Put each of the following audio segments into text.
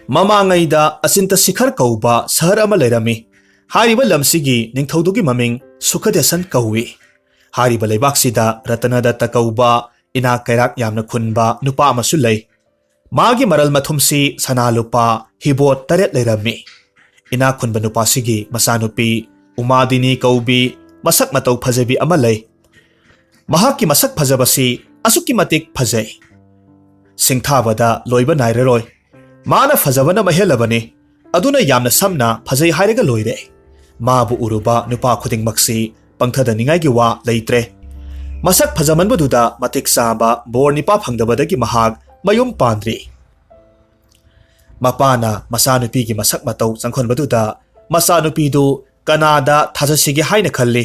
ꯃꯃꯥꯡꯉꯩꯗ ꯑꯆꯤꯟꯇ ꯁꯤꯈꯔ ꯀꯧꯕ ꯁꯍꯔ ꯑꯃ ꯂꯩꯔꯝꯃꯤ꯫ ꯍꯥꯏꯔꯤꯕ ꯂꯝꯁꯤꯒꯤ ꯅꯤꯡꯊꯧꯗꯨꯒꯤ ꯃꯃꯤꯡ ꯁꯨꯈꯗꯦꯁꯟ ꯀꯧꯏ꯫ ꯍꯥꯏꯔꯤꯕ ꯂꯩꯕꯥꯛꯁꯤꯗ ꯔꯇꯅꯗꯠꯇ ꯀꯧꯕ ꯏꯅꯥꯛ ꯀꯩꯔꯥꯛ ꯌꯥꯝꯅ ꯈꯨꯟꯕ ꯅꯨꯄꯥ ꯑꯃꯁꯨ ꯂꯩ꯫ ꯃꯥꯒꯤ ꯃꯔꯜ ꯃꯊꯨꯝꯁꯤ ꯁꯅꯥ ꯂꯨꯄꯥ ꯍꯤꯕꯣꯠ 8 ꯂꯩꯔꯝꯃꯤ꯫ ꯏꯅꯥꯛ ꯈꯨꯟꯕ ꯅꯨꯄꯥꯁꯤꯒꯤ ꯃꯆꯥꯅꯨꯄꯤ ꯎꯃꯥꯗꯤꯅꯤ ꯀꯧꯕꯤ ꯃꯁꯛ ꯃꯇꯧ ꯐꯖꯕꯤ ꯑꯃ ꯂꯩ꯫ ꯃꯍꯥꯛꯀꯤ ꯃꯁꯛ ꯐꯖꯕꯁꯤ ꯑꯁꯨꯛꯀꯤ ꯃꯇꯤꯛ ꯐꯖꯩ, ꯁꯤꯡꯊꯥꯕꯗ ꯂꯣꯏꯕ ꯅꯥꯏꯔꯔꯣꯏ꯫ ꯃꯥꯅ ꯐꯖꯕꯅ ꯃꯍꯦꯜꯂꯕꯅꯤ, ꯑꯗꯨꯅ ꯌꯥꯝꯅ ꯁꯝꯅ ꯐꯖꯩ ꯍꯥꯏꯔꯒ ꯂꯣꯏꯔꯦ꯫ ꯃꯥꯕꯨ ꯎꯔꯨꯕ ꯅꯨꯄꯥ ꯈꯨꯗꯤꯡꯃꯛꯁꯤ ꯄꯪꯊꯗꯅꯤꯡꯉꯥꯏꯒꯤ ꯋꯥ ꯂꯩꯇ꯭ꯔꯦ꯫ ꯃꯁꯛ ꯐꯖꯃꯟꯕꯗꯨꯗ ꯃꯇꯤꯛ ꯆꯥꯕ ꯕꯣꯔ ꯅꯤꯄꯥ ꯐꯪꯗꯕꯗꯒꯤ ꯃꯍꯥꯛ ꯃꯌꯨꯝ ꯄꯥꯟꯗ꯭ꯔꯤ꯫ ꯃꯄꯥꯅ ꯃꯆꯥꯅꯨꯄꯤꯒꯤ ꯃꯁꯛ ꯃꯇꯧ ꯆꯪꯈꯣꯟꯕꯗꯨꯗ ꯃꯆꯥꯅꯨꯄꯤꯗꯨ ꯀꯅꯥꯗ ꯊꯥꯖꯁꯤꯒꯦ ꯍꯥꯏꯅ ꯈꯜꯂꯤ꯫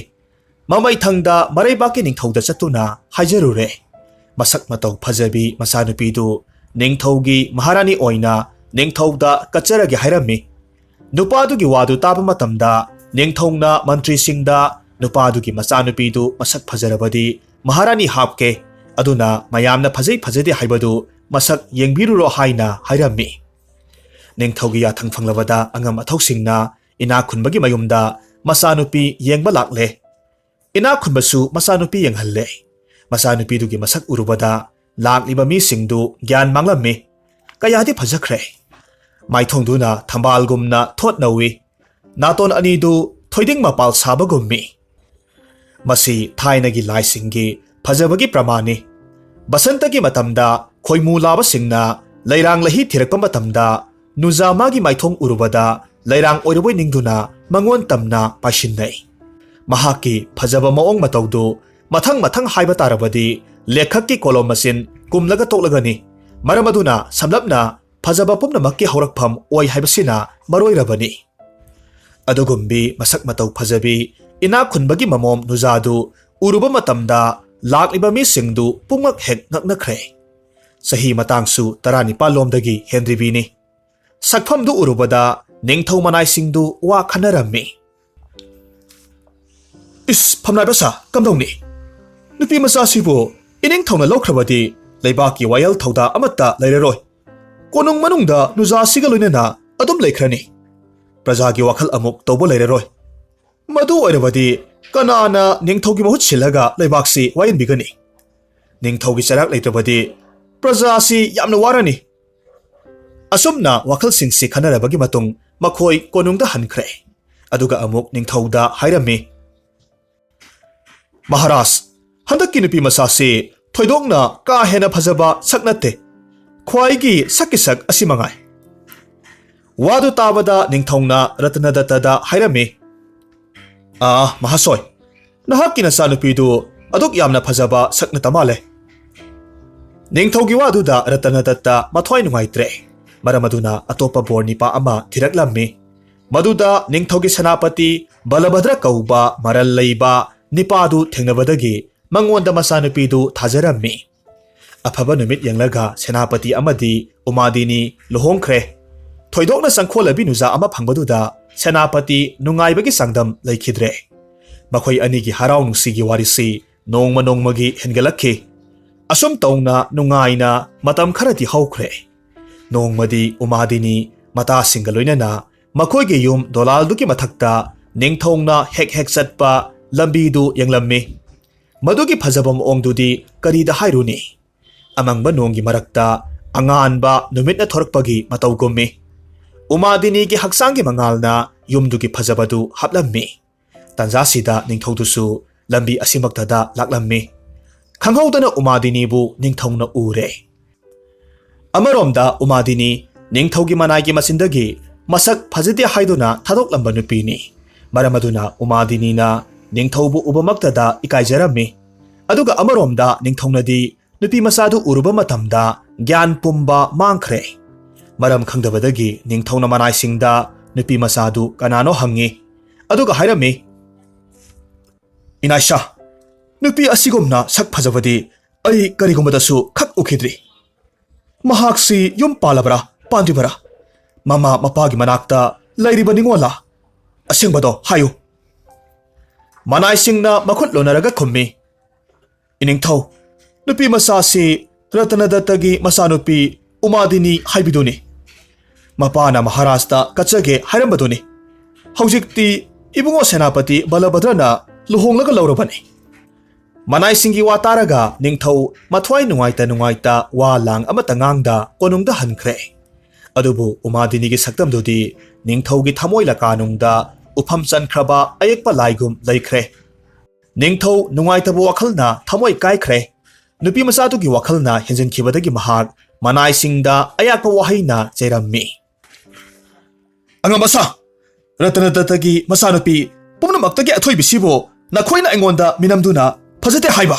ꯃꯃꯩꯊꯪꯗ ꯃꯔꯩꯕꯥꯛꯀꯤ ꯅꯤꯡꯊꯧꯗ ꯆꯠꯇꯨꯅ ꯍꯥꯏꯖꯔꯨꯔꯦ꯫ ꯃꯁꯛ ꯃꯇꯧ ꯐꯖꯕꯤ ꯃꯆꯥꯅꯨꯄꯤꯗꯨ ꯅꯤꯡꯊꯧꯒꯤ ꯃꯍꯥꯔꯥꯅꯤ ꯑꯣꯏꯅ ꯅꯤꯡꯊꯧꯗ ꯀꯠꯆꯔꯒꯦ ꯍꯥꯏꯔꯝꯃꯤ꯫ ꯅꯨꯄꯥꯗꯨꯒꯤ ꯋꯥꯗꯨ ꯇꯥꯕ ꯃꯇꯝꯗ ꯅꯤꯡꯊꯧꯅ ꯃꯟꯇ꯭ꯔꯤꯁꯤꯡꯗ ꯅꯨꯄꯥꯗꯨꯒꯤ ꯃꯆꯥꯅꯨꯄꯤꯗꯨ ꯃꯁꯛ ꯐꯖꯔꯕꯗꯤ ꯃꯍꯥꯔꯥꯅꯤ ꯍꯥꯞꯀꯦ, ꯑꯗꯨꯅ ꯃꯌꯥꯝꯅ ꯐꯖꯩ ꯐꯖꯗꯦ ꯍꯥꯏꯕꯗꯨ ꯃꯁꯛ ꯌꯦꯡꯕꯤꯔꯨꯔꯣ ꯍꯥꯏꯅ ꯍꯥꯏꯔꯝꯃꯤ꯫ ꯅꯤꯡꯊꯧꯒꯤ ꯌꯥꯊꯪ ꯐꯪꯂꯕꯗ ꯑꯉꯝ ꯑꯊꯧꯁꯤꯡꯅ ꯏꯅꯥꯛ ꯈꯨꯟꯕꯒꯤ ꯃꯌꯨꯝꯗ ꯃꯆꯥꯅꯨꯄꯤ ꯌꯦꯡꯕ ꯂꯥꯛꯂꯦ꯫ ꯏꯅꯥꯛ ꯈꯨꯟꯕꯁꯨ ꯃꯆꯥꯅꯨꯄꯤ ꯌꯦꯡꯍꯜꯂꯦ꯫ ꯃꯆꯥꯅꯨꯄꯤꯗꯨꯒꯤ ꯃꯁꯛ ꯎꯔꯨꯕꯗ ꯂꯥꯛꯂꯤꯕ ꯃꯤꯁꯤꯡꯗꯨ ꯒ꯭ꯌꯥꯟ ꯃꯥꯡꯂꯝꯃꯤ꯫ ꯀꯌꯥꯗꯤ ꯐꯖꯈ꯭ꯔꯦ! ꯃꯥꯏꯊꯣꯡꯗꯨꯅ ꯊꯝꯕꯥꯜꯒꯨꯝꯅ ꯊꯣꯠ ꯅꯧꯏ, ꯅꯥꯇꯣꯟ ꯑꯅꯤꯗꯨ ꯊꯣꯏꯗꯤꯡ ꯃꯄꯥꯜ ꯁꯥꯕꯒꯨꯝꯃꯤ꯫ ꯃꯁꯤ ꯊꯥꯏꯅꯒꯤ ꯂꯥꯏꯁꯤꯡꯒꯤ ꯐꯖꯕꯒꯤ ꯄ꯭ꯔꯃꯥꯟꯅꯤ꯫ ꯕꯁꯟꯇꯒꯤ ꯃꯇꯝꯗ ꯈꯣꯏꯃꯨ ꯂꯥꯕꯁꯤꯡꯅ ꯂꯩꯔꯥꯡ ꯂꯩꯍꯤ ꯊꯤꯔꯛꯄ ꯃꯇꯝꯗ ꯅꯨꯖꯥ ꯃꯥꯒꯤ ꯃꯥꯏꯊꯣꯡ ꯎꯔꯨꯕꯗ ꯂꯩꯔꯥꯡ ꯑꯣꯏꯔꯕꯣꯏ ꯅꯤꯡꯗꯨꯅ ꯃꯉꯣꯟ ꯇꯝꯅ ꯄꯥꯏꯁꯤꯟꯅꯩ꯫ ꯃꯍꯥꯛꯀꯤ ꯐꯖꯕ ꯃꯑꯣꯡ ꯃꯇꯧꯗꯨ ꯃꯊꯪ ꯃꯊꯪ ꯍꯥꯏꯕ ꯇꯥꯔꯕꯗꯤ ꯂꯦꯈꯛꯀꯤ ꯀꯣꯂꯣꯝ ꯃꯆꯤꯟ ꯀꯨꯝꯂꯒ ꯇꯣꯛꯂꯒꯅꯤ꯫ ꯃꯔꯝ ꯑꯗꯨꯅ ꯁꯝꯂꯞꯅ ꯐꯖꯕ ꯄꯨꯝꯅꯃꯛꯀꯤ ꯍꯧꯔꯛꯐꯝ ꯑꯣꯏ ꯍꯥꯏꯕꯁꯤꯅ ꯃꯔꯣꯏꯔꯕꯅꯤ꯫ ꯑꯗꯨꯒꯨꯝꯕꯤ ꯃꯁꯛ ꯃꯇꯧ ꯐꯖꯕꯤ ꯏꯅꯥꯛ ꯈꯨꯟꯕꯒꯤ ꯃꯃꯣꯝ ꯅꯨꯖꯥꯗꯨ ꯎꯔꯨꯕ ꯃꯇꯝꯗ ꯂꯥꯛꯂꯤꯕ ꯃꯤꯁꯤꯡꯗꯨ ꯄꯨꯡꯉꯛ ꯍꯦꯛ ꯉꯛꯅꯈ꯭ꯔꯦ꯫ ꯆꯍꯤ ꯃꯇꯥꯡꯁꯨ 19 ꯂꯣꯝꯗꯒꯤ ꯍꯦꯟꯗ꯭ꯔꯤꯕꯤꯅꯤ꯫ ꯁꯛꯐꯝꯗꯨ ꯎꯔꯨꯕꯗ ꯅꯤꯡꯊꯧ ꯃꯅꯥꯏꯁꯤꯡꯗꯨ ꯋꯥ ꯈꯟꯅꯔꯝꯃꯤ꯫ ꯏꯁ ꯐꯝꯅꯥꯏꯕꯁꯥ, ꯀꯝꯗꯧꯅꯤ? ꯅꯨꯄꯤ ꯃꯆꯥꯁꯤꯕꯨ ꯏꯅꯤꯡꯊꯧꯅ ꯂꯧꯈ꯭ꯔꯕꯗꯤ ꯂꯩꯕꯥꯛꯀꯤ ꯋꯥꯌꯦꯜ ꯊꯧꯗꯥ ꯑꯃꯠꯇ ꯂꯩꯔꯔꯣꯏ꯫ ꯀꯣꯅꯨꯡ ꯃꯅꯨꯡꯗ ꯅꯨꯖꯥꯁꯤꯒ ꯂꯣꯏꯅꯅ ꯑꯗꯨꯝ ꯂꯩꯈ꯭ꯔꯅꯤ꯫ ꯄ꯭ꯔꯖꯥꯒꯤ ꯋꯥꯈꯜ ꯑꯃꯨꯛ ꯇꯧꯕ ꯂꯩꯔꯔꯣꯏ꯫ ꯃꯗꯨ ꯑꯣꯏꯔꯕꯗꯤ ꯀꯅꯥꯅ ꯅꯤꯡꯊꯧꯒꯤ ꯃꯍꯨꯠ ꯁꯤꯜꯂꯒ ꯂꯩꯕꯥꯛꯁꯤ ꯋꯥꯌꯦꯟꯕꯤꯒꯅꯤ? ꯅꯤꯡꯊꯧꯒꯤ ꯆꯩꯔꯥꯛ ꯂꯩꯇ꯭ꯔꯕꯗꯤ ꯄ꯭ꯔꯖꯥꯁꯤ ꯌꯥꯝꯅ ꯋꯥꯔꯅꯤ꯫ ꯑꯁꯨꯝꯅ ꯋꯥꯈꯜꯁꯤꯡꯁꯤ ꯈꯟꯅꯔꯕꯒꯤ ꯃꯇꯨꯡ ꯃꯈꯣꯏ ꯀꯣꯅꯨꯡꯗ ꯍꯟꯈ꯭ꯔꯦ꯫ ꯑꯗꯨꯒ ꯑꯃꯨꯛ ꯅꯤꯡꯊꯧꯗ ꯍꯥꯏꯔꯝꯃꯤ꯫ ꯃꯍꯥꯔꯥꯖ, ꯍꯟꯗꯛꯀꯤ ꯅꯨꯄꯤ ꯃꯆꯥꯁꯤ ꯊꯣꯏꯗꯣꯛꯅ ꯀꯥ ꯍꯦꯟꯅ ꯐꯖꯕ ꯁꯛ ꯅꯠꯇꯦ꯫ ꯈ꯭ꯋꯥꯏꯒꯤ ꯁꯛꯀꯤ ꯁꯛ ꯑꯁꯤ ꯃꯉꯥꯏ꯫ ꯋꯥꯗꯨ ꯇꯥꯕꯗ ꯅꯤꯡꯊꯧꯅ ꯔꯇꯅꯗꯠꯇꯗ ꯍꯥꯏꯔꯝꯃꯤ꯫ ꯃꯍꯥꯁꯣꯏ, ꯅꯍꯥꯛꯀꯤ ꯅꯆꯥꯅꯨꯄꯤꯗꯨ ꯑꯗꯨꯛ ꯌꯥꯝꯅ ꯐꯖꯕ ꯁꯛ ꯅꯠꯇ ꯃꯥꯜꯂꯦ꯫ ꯅꯤꯡꯊꯧꯒꯤ ꯋꯥꯗꯨꯗ ꯔꯇꯅꯗꯠꯇ ꯃꯊ꯭ꯋꯥꯏ ꯅꯨꯡꯉꯥꯏꯇ꯭ꯔꯦ꯫ ꯃꯔꯝ ꯑꯗꯨꯅ ꯑꯇꯣꯞꯄ ꯕꯣꯔ ꯅꯤꯄꯥ ꯑꯃ ꯊꯤꯔꯛꯂꯝꯃꯤ꯫ ꯃꯗꯨꯗ ꯅꯤꯡꯊꯧꯒꯤ ꯁꯦꯅꯥꯄꯇꯤ ꯕꯂꯚꯗ꯭ꯔ ꯀꯧꯕ ꯃꯔꯜ ꯂꯩꯕ ꯅꯤꯄꯥꯗꯨ ꯊꯦꯡꯅꯕꯗꯒꯤ ꯃꯉꯣꯟꯗ ꯃꯆꯥꯅꯨꯄꯤꯗꯨ ꯊꯥꯖꯔꯝꯃꯤ꯫ ꯑꯐꯕ ꯅꯨꯃꯤꯠ ꯌꯦꯡꯂꯒ ꯁꯦꯅꯥꯄꯇꯤ ꯑꯃꯗꯤ ꯎꯃꯥꯗꯤꯅꯤ ꯂꯨꯍꯣꯡꯈ꯭ꯔꯦ꯫ ꯊꯣꯏꯗꯣꯛꯅ ꯆꯪꯈꯣꯜꯂꯕꯤ ꯅꯨꯖꯥ ꯑꯃ ꯐꯪꯕꯗꯨꯗ ꯁꯦꯅꯥꯄꯇꯤ ꯅꯨꯡꯉꯥꯏꯕꯒꯤ ꯆꯥꯡꯗꯝ ꯂꯩꯈꯤꯗ꯭ꯔꯦ꯫ ꯃꯈꯣꯏ ꯑꯅꯤꯒꯤ ꯍꯔꯥꯎ ꯅꯨꯡꯁꯤꯒꯤ ꯋꯥꯔꯤꯁꯤ ꯅꯣꯡꯃ ꯅꯣꯡꯃꯒꯤ ꯍꯦꯟꯒꯠꯂꯛꯈꯤ꯫ ꯑꯁꯨꯝ ꯇꯧꯅ ꯅꯨꯡꯉꯥꯏꯅ ꯃꯇꯝ ꯈꯔꯗꯤ ꯍꯧꯈ꯭ꯔꯦ꯫ ꯅꯣꯡꯃꯗꯤ ꯎꯃꯥꯗꯤꯅꯤ ꯃꯇꯥꯁꯤꯡꯒ ꯂꯣꯏꯅꯅ ꯃꯈꯣꯏꯒꯤ ꯌꯨꯝ ꯗꯣꯂꯥꯜꯗꯨꯒꯤ ꯃꯊꯛꯇ ꯅꯤꯡꯊꯧꯅ ꯍꯦꯛ ꯍꯦꯛ ꯆꯠꯄ ꯂꯝꯕꯤꯗꯨ ꯌꯦꯡꯂꯝꯃꯤ꯫ ꯃꯗꯨꯒꯤ ꯐꯖꯕ ꯃꯑꯣꯡꯗꯨꯗꯤ ꯀꯔꯤꯗ ꯍꯥꯏꯔꯨꯅꯤ? ꯑꯃꯪꯕ ꯅꯣꯡꯒꯤ ꯃꯔꯛꯇ ꯑꯉꯥꯟꯕ ꯅꯨꯃꯤꯠꯅ ꯊꯣꯔꯛꯄꯒꯤ ꯃꯇꯧꯒꯨꯝꯃꯤ꯫ ꯎꯃꯥꯗꯤꯅꯤꯒꯤ ꯍꯛꯆꯥꯡꯒꯤ ꯃꯉꯥꯜꯅ ꯌꯨꯝꯗꯨꯒꯤ ꯐꯖꯕꯗꯨ ꯍꯥꯞꯂꯝꯃꯤ꯫ ꯇꯥꯟꯖꯥꯁꯤꯗ ꯅꯤꯡꯊꯧꯗꯨꯁꯨ ꯂꯝꯕꯤ ꯑꯁꯤꯃꯛꯇꯗ ꯂꯥꯛꯂꯝꯃꯤ꯫ ꯈꯪꯍꯧꯗꯅ ꯎꯃꯥꯗꯤꯅꯤꯕꯨ ꯅꯤꯡꯊꯧꯅ ꯎꯔꯦ꯫ ꯑꯃꯔꯣꯝꯗ ꯎꯃꯥꯗꯤꯅꯤ ꯅꯤꯡꯊꯧꯒꯤ ꯃꯅꯥꯏꯒꯤ ꯃꯆꯤꯟꯗꯒꯤ ꯃꯁꯛ ꯐꯖꯗꯦ ꯍꯥꯏꯗꯨꯅ ꯊꯥꯗꯣꯛꯂꯝꯕ ꯅꯨꯄꯤꯅꯤ꯫ ꯃꯔꯝ ꯑꯗꯨꯅ ꯎꯃꯥꯗꯤꯅꯤꯅ ꯅꯤꯡꯊꯧꯕꯨ ꯎꯕꯃꯛꯇꯗ ꯏꯀꯥꯏꯖꯔꯝꯃꯤ꯫ ꯑꯗꯨꯒ ꯑꯃꯔꯣꯝꯗ ꯅꯤꯡꯊꯧꯅꯗꯤ ꯅꯨꯄꯤ ꯃꯆꯥꯗꯨ ꯎꯔꯨꯕ ꯃꯇꯝꯗ ꯒ꯭ꯌꯥꯟ ꯄꯨꯝꯕ ꯃꯥꯡꯈ꯭ꯔꯦ꯫ ꯃꯔꯝ ꯈꯪꯗꯕꯗꯒꯤ ꯅꯤꯡꯊꯧꯅ ꯃꯅꯥꯏꯁꯤꯡꯗ ꯅꯨꯄꯤ ꯃꯆꯥꯗꯨ ꯀꯅꯥꯅꯣ ꯍꯪꯉꯤ꯫ ꯑꯗꯨꯒ ꯍꯥꯏꯔꯝꯃꯤ, ꯏꯅꯥꯏꯁꯥ, ꯅꯨꯄꯤ ꯑꯁꯤꯒꯨꯝꯅ ꯁꯛ ꯐꯖꯕꯗꯤ ꯑꯩ ꯀꯔꯤꯒꯨꯝꯕꯗꯁꯨ ꯈꯛ ꯎꯈꯤꯗ꯭ꯔꯤ꯫ ꯃꯍꯥꯛꯁꯤ ꯌꯨꯝ ꯄꯥꯜꯂꯕ꯭ꯔꯥ ꯄꯥꯟꯗ꯭ꯔꯤꯕꯔꯥ? ꯃꯃꯥ ꯃꯄꯥꯒꯤ ꯃꯅꯥꯛꯇ ꯂꯩꯔꯤꯕ ꯅꯤꯡꯉꯣꯜꯂꯥ? ꯑꯁꯦꯡꯕꯗꯣ ꯍꯥꯏꯌꯨ꯫ ꯃꯅꯥꯏꯁꯤꯡꯅ ꯃꯈꯨꯠ ꯂꯣꯟꯅꯔꯒ ꯈꯨꯝꯃꯤ꯫ ꯏꯅꯤꯡꯊꯧ, ꯅꯨꯄꯤ ꯃꯆꯥꯁꯤ ꯔꯇꯅꯗꯠꯇꯒꯤ ꯃꯆꯥꯅꯨꯄꯤ ꯎꯃꯥꯗꯤꯅꯤ ꯍꯥꯏꯕꯤꯗꯨꯅꯤ꯫ Mapana Maharashta Kachage Harambaduni. Haujikti Ibungo Senapati Balabadrana Luhonglaga Laurabani. Manai Singi Wataraga Ningthau Matwai Nungaita Walang Amatangangda Konungda Hankre. Adubu Umadinigi Saktamdudi Ningthaugi Tamoila Kanungda Upam Sankraba Ayekpa Laigum Laikre. Ningthau Nungaitabu Wakalna Tamoi Kaikre. Nupi Masatugi Wakalna Hinjin Kibadagi Mahak Manai Singda Ayakpa Wahina Jerami. Angamasa Ratanatagi Masanupi Punamakagi Atoi Bisibo Nakoina Angonda Minamduna Pazate Haiba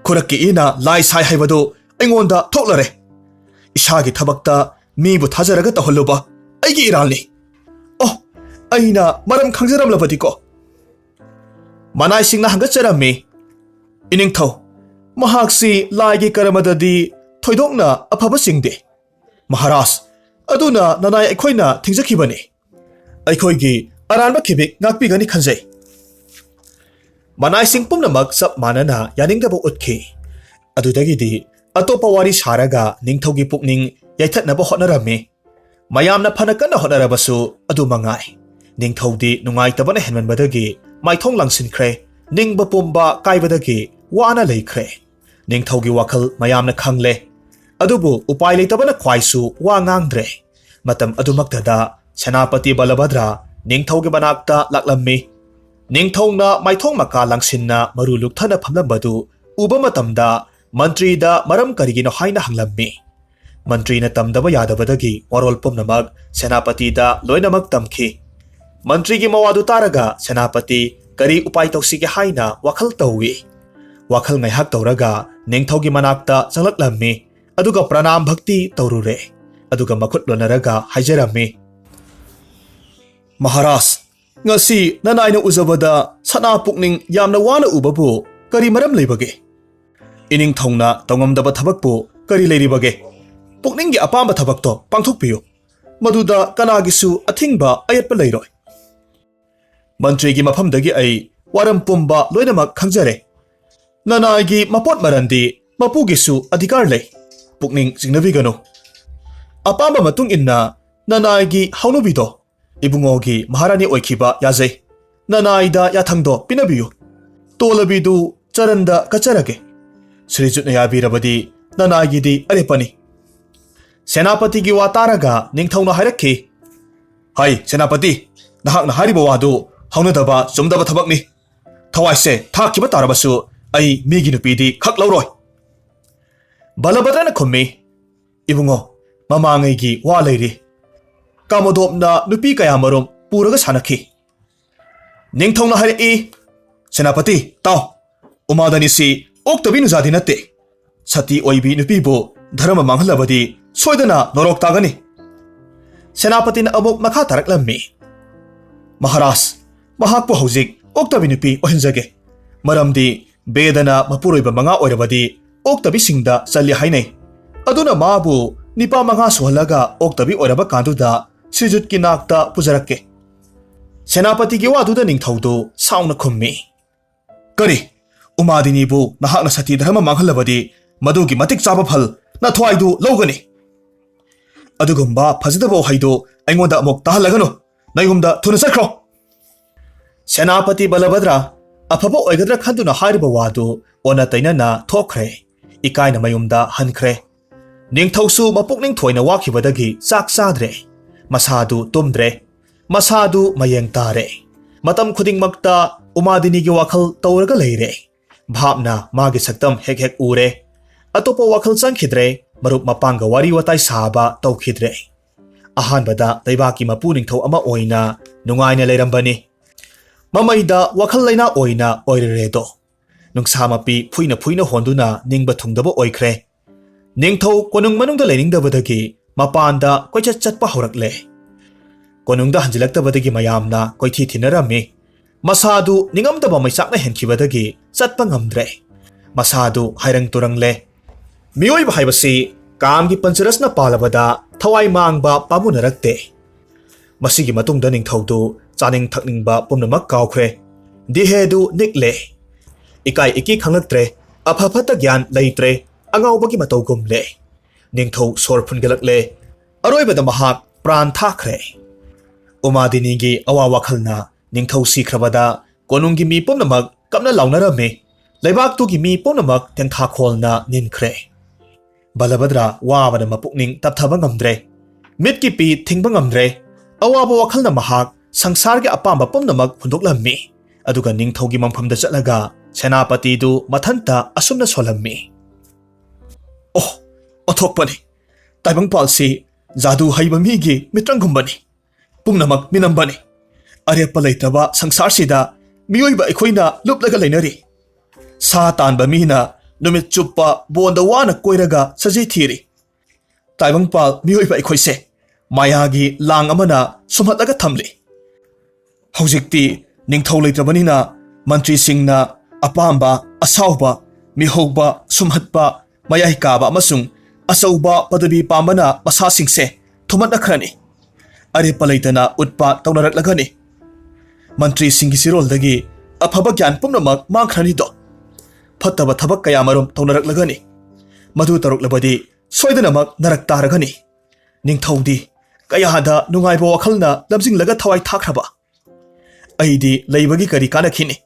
Kuraki ina Lai Sai Haibado Angonda Totlare Ishagi Tabakta Mibu Tazaraga Holuba Aigi Irani Oh Aina Maram Kangzaram Labadiko Manai Singna Hangacherami Iningtau Mahaksi Laigi Karamadadi Toidokna Apabasingde Maharas Aduna Nanai Ekoina Tingzakibani Aikoigi Aranba Kibik Nakpigani Kanze Manai Sing Pumnamak Sap Manana Yaningdabo Utki Adudagidi Atopa Wari Sharaga Ningtaugi Pukning Yaitatnaba Hotnarami Mayamna Panakana Hotnarabasu Adu Mangai Ningtaudi Nungaitabana Henman Badagi Maithong Langsinkre Ningba Pumba Kaibadagi Wana Laikre Ningtaugi Wakal Mayamna Kangle Adubu Upai Tabana Kwaisu Wangangdre Matam Adumaktada Senapati Balabadra Ningtaugi Banakta Laklammi Ningthongna Maithong Maka Langsinna Maruluk Thana Phamlambadu Uba Matamda Mantri da Maram Karigino Haina Hanglammi Mantri na Tamdaba Yadabadagi Warol Pumnamak Senapati da Loinamak Tamki Mantri gi Mawadu Taraga Senapati Kari Upai Tausigi Haina Wakal Tawi Wakal Ngaihak Tauraga Ningthaugi Manakta Sanglaklammi Aduga Pranam Bhakti Taurure Aduga Makut Lonaraga Haijarami Maharas Ngasi Nanaina Uzabada Sana Pukning Yamna Wana Ubabu Kari Maram Lebage Iningthongna Tongomdaba Thabakpu Kari Leribage Pukningi Apamba Thabakto Pangthokpiyu Maduda Kanagisu Athingba Ayatpa Leiroi Mantrigi Maphamdagi Ai Waram Pumba Loinamak Khangjare Nanaigi Mapot Marandi Mapugisu Adhikar Lei Pukning Singnavigano Apamba Matung Inna Nanaigi Haunubido Ibungogi Maharani Oikiba Yazay Nanaida Yathangdo Pinabiyu Tolabidu Charanda Kacharage Srijutna Yabirabadi Nanaigidi Arepani Senapati gi Wataraga Ningthauna Hairaki Hai Senapati Nahakna Hariba Wadu Haunadaba Sumdaba Thabakni Thawaise Thakiba Tarabasu Ai Migi Nupidi Khak Lauroi Balabadrana Khummi Ibungo Mamangaigi Wa Leiri Kamodopna Nupi Kayamarum Puraga Sanaki Ningthongna Hari Senapati Tau Umadanisi Oktabinu Zadinate Sati Oibi Nupibo Dharma Mangalabadi Soidana Norok Tagani Senapatin Amok Makha Taraklammi Maharas Mahakpo Hauzik Oktabinupi Ohinzage Maramdi Bedana Mapuroiba Manga Oirabadi Oktabi Singda Sali Hainai Aduna Mabu Nipa Manga Suhalaga Oktabi Oiraba Kanduda Srijut Kinakta Puzarake Senapati gi Waduda Ningthaudu Sauna Khummi Kari Umadinibu Nahakna Sati Dharma Mangalabadi Madugi Matik Chaba Phal Nathwaidu Logani Adugumba Phajadabo Haidu Aingonda Amok Tahalagano Naigumda Thuna Sakro Senapati Balabadra Apaba Oigadra Khanduna Hariba Wadu Ona Tainana Thokre Ikaina Mayumda Hankre Ningthausu Mapukning Thoina Wakibadagi Sak Sadre Masadu Tumdre Masadu Mayeng Tare Matam Khudingmakta Umadinigi Wakal Tauraga Leire Bhabna Magi Saktam Hek Hek Ure Atopa Wakal Sankhidre Marup Mapanga Wari Watai Saba Taukhidre Ahanbada Daibaki Mapuningthau Ama Oina Nungaina Leirambani Mamaida Wakal Laina Oina Oireredo Nungsamapi Puina Honduna Ningba Thungdaba Oikre Ningthau Konung Manungda Leiningdabadagi Mapanda Koichat Chatpa Horakle Konungda Hanjilaktabadagi Mayamna Koithi Thinarami Masadu Ningamdaba Maisakna Henkibadagi Chatpa Ngamdre Masadu Hairang Turangle Mioi Haibasi Kamgi Pancharasna Palabada Thawai Mangba Pamunarakte Masigi Matungda Ningthaudu Chaning Thakningba Pumnamak Kaukre Dihedu Nikle Ikai Iki Khangaktre Aphapata Gyan Leitre Angawbagi Matogumle Ningthau Sor Phungalakle ꯑꯔꯣꯏꯕꯗ ꯃꯍꯥꯛ PRAN ꯊꯥꯈ꯭ꯔꯦ꯫ ꯎꯃꯥꯗꯤꯅꯤꯒꯤ ꯑꯋꯥ ꯋꯥꯈꯜꯅ ꯅꯤꯡꯊꯧ ꯁꯤꯈ꯭ꯔꯕꯗ ꯀꯣꯅꯨꯡꯒꯤ ꯃꯤ ꯄꯨꯝꯅꯃꯛ ꯀꯞꯅ ꯂꯥꯎꯅꯔꯝꯃꯤ꯫ ꯂꯩꯕꯥꯛꯇꯨꯒꯤ ꯃꯤ ꯄꯨꯝꯅꯃꯛ ꯇꯦꯡꯊꯥꯈꯣꯜꯅ ꯅꯤꯟꯈ꯭ꯔꯦ꯫ ꯕꯂꯚꯗ꯭ꯔ ꯋꯥꯕꯅ ꯃꯄꯨꯛꯅꯤꯡ ꯇꯞꯊꯕ ꯉꯝꯗ꯭ꯔꯦ꯫ ꯃꯤꯠꯀꯤ ꯄꯤ ꯊꯤꯡꯕ ꯉꯝꯗ꯭ꯔꯦ꯫ ꯑꯋꯥꯕ ꯋꯥꯈꯜꯅ ꯃꯍꯥꯛ ꯁꯪꯁꯥꯔꯒꯤ ꯑꯄꯥꯝꯕ ꯄꯨꯝꯅꯃꯛ ꯍꯨꯟꯗꯣꯛꯂꯝꯃꯤ꯫ ꯑꯗꯨꯒ ꯅꯤꯡꯊꯧꯒꯤ ꯃꯪꯐꯝꯗ ꯆꯠꯂꯒ ꯁꯦꯅꯥꯄꯇꯤꯗꯨ ꯃꯊꯟꯇ ꯑꯁꯨꯝꯅ ꯁꯣꯜꯂꯝꯃꯤ꯫ ꯑꯣ, ꯑꯣꯟꯊꯣꯛꯄꯅꯤ! ꯇꯥꯏꯕꯪꯄꯥꯜꯁꯤ ꯖꯥꯗꯨ ꯍꯩꯕ ꯃꯤꯒꯤ ꯃꯤꯇ꯭ꯔꯪꯒꯨꯝꯕꯅꯤ꯫ ꯄꯨꯝꯅꯃꯛ ꯃꯤꯅꯝꯕꯅꯤ꯫ ꯑꯔꯦꯞꯄ ꯂꯩꯇ꯭ꯔꯕ ꯁꯪꯁꯥꯔꯁꯤꯗ ꯃꯤꯑꯣꯏꯕ ꯑꯩꯈꯣꯏꯅ ꯂꯨꯞꯂꯒ ꯂꯩꯅꯔꯤ꯫ ꯁꯥ ꯇꯥꯟꯕ ꯃꯤꯅ ꯅꯨꯃꯤꯠ ꯆꯨꯞꯄ ꯕꯣꯟꯗ ꯋꯥꯅ ꯀꯣꯏꯔꯒ ꯁꯖꯤ ꯊꯤꯔꯤ꯫ ꯇꯥꯏꯕꯪꯄꯥꯜ ꯃꯤꯑꯣꯏꯕ ꯑꯩꯈꯣꯏꯁꯦ ꯃꯥꯌꯥꯒꯤ ꯂꯥꯡ ꯑꯃꯅ ꯁꯨꯝꯍꯠꯂꯒ ꯊꯝꯂꯤ꯫ ꯍꯧꯖꯤꯛꯇꯤ ꯅꯤꯡꯊꯧ ꯂꯩꯇ꯭ꯔꯕꯅꯤꯅ ꯃꯟꯇ꯭ꯔꯤꯁꯤꯡꯅ ꯑꯄꯥꯝꯕ, ꯑꯁꯥꯎꯕ, ꯃꯤꯍꯧꯕ, ꯁꯨꯝꯍꯠꯄ, ꯃꯌꯥꯏ ꯀꯥꯕ ꯑꯃꯁꯨꯡ ꯑꯆꯧꯕ ꯄꯗꯕꯤ ꯄꯥꯝꯕꯅ ꯃꯁꯥꯁꯤꯡꯁꯦ ꯊꯨꯝꯍꯠꯅꯈ꯭ꯔꯅꯤ꯫ ꯑꯔꯦꯞꯄ ꯂꯩꯇꯅ ꯎꯠꯄ ꯇꯧꯅꯔꯛꯂꯒꯅꯤ꯫ ꯃꯟꯇ꯭ꯔꯤꯁꯤꯡꯒꯤ ꯆꯤꯔꯣꯜꯗꯒꯤ ꯑꯐꯕ ꯒ꯭ꯌꯥꯟ ꯄꯨꯝꯅꯃꯛ ꯃꯥꯡꯈ꯭ꯔꯅꯤꯗꯣ꯫ ꯐꯠꯇꯕ ꯊꯕꯛ ꯀꯌꯥꯃꯔꯨꯝ ꯇꯧꯅꯔꯛꯂꯒꯅꯤ꯫ ꯃꯗꯨ ꯇꯧꯔꯛꯂꯕꯗꯤ ꯁꯣꯏꯗꯅꯃꯛ ꯅꯔꯛ ꯇꯥꯔꯒꯅꯤ꯫ ꯅꯤꯡꯊꯧꯗꯤ ꯀꯌꯥꯗ ꯅꯨꯡꯉꯥꯏꯕ ꯋꯥꯈꯜꯅ ꯂꯝꯖꯤꯡꯂꯒ ꯊꯋꯥꯏ ꯊꯥꯈ꯭ꯔꯕ! ꯑꯩꯗꯤ ꯂꯩꯕꯒꯤ ꯀꯔꯤ ꯀꯥꯟꯅꯈꯤꯅꯤ?